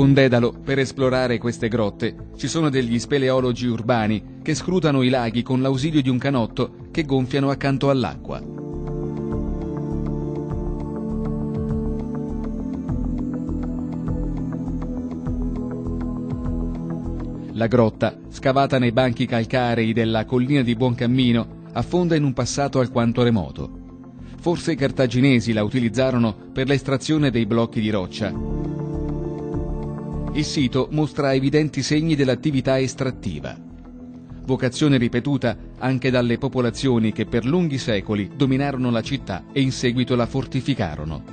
con Dedalo, per esplorare queste grotte, ci sono degli speleologi urbani che scrutano i laghi con l'ausilio di un canotto che gonfiano accanto all'acqua. La grotta, scavata nei banchi calcarei della collina di Buoncammino, affonda in un passato alquanto remoto. Forse i cartaginesi la utilizzarono per l'estrazione dei blocchi di roccia. Il sito mostra evidenti segni dell'attività estrattiva. Vocazione ripetuta anche dalle popolazioni che per lunghi secoli dominarono la città e in seguito la fortificarono.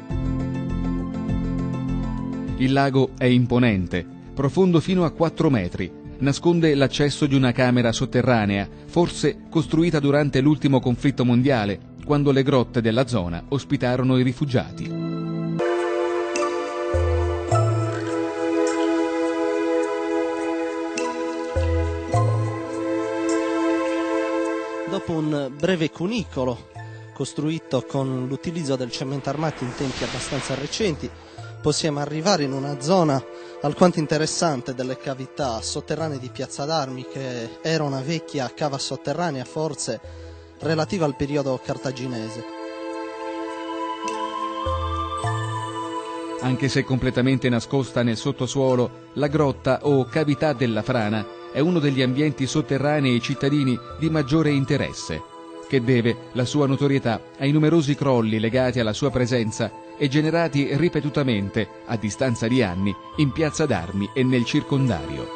Il lago è imponente, profondo fino a 4 metri. Nasconde l'accesso di una camera sotterranea, forse costruita durante l'ultimo conflitto mondiale, quando le grotte della zona ospitarono i rifugiati. Dopo un breve cunicolo costruito con l'utilizzo del cemento armato in tempi abbastanza recenti, possiamo arrivare in una zona alquanto interessante delle cavità sotterranee di Piazza d'Armi, che era una vecchia cava sotterranea, forse relativa al periodo cartaginese. Anche se completamente nascosta nel sottosuolo, la grotta o cavità della frana è uno degli ambienti sotterranei cittadini di maggiore interesse, che deve la sua notorietà ai numerosi crolli legati alla sua presenza e generati ripetutamente, a distanza di anni, in Piazza d'Armi e nel circondario.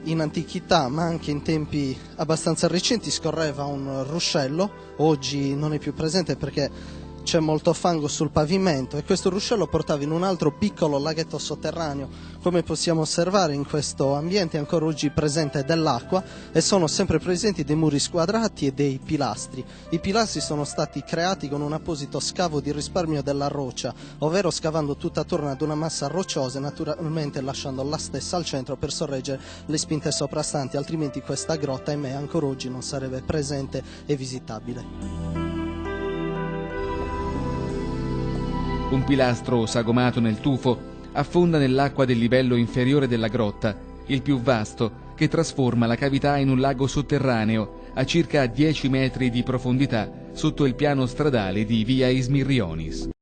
In antichità, ma anche in tempi abbastanza recenti, scorreva un ruscello. Oggi non è più presente perché c'è molto fango sul pavimento, e questo ruscello portava in un altro piccolo laghetto sotterraneo. Come possiamo osservare, in questo ambiente ancora oggi presente dell'acqua e sono sempre presenti dei muri squadrati e dei pilastri. I pilastri sono stati creati con un apposito scavo di risparmio della roccia, ovvero scavando tutta attorno ad una massa rocciosa e naturalmente lasciando la stessa al centro per sorreggere le spinte soprastanti, altrimenti questa grotta, ahimè, ancora oggi non sarebbe presente e visitabile. Un pilastro sagomato nel tufo affonda nell'acqua del livello inferiore della grotta, il più vasto, che trasforma la cavità in un lago sotterraneo a circa 10 metri di profondità sotto il piano stradale di via Ismirrionis.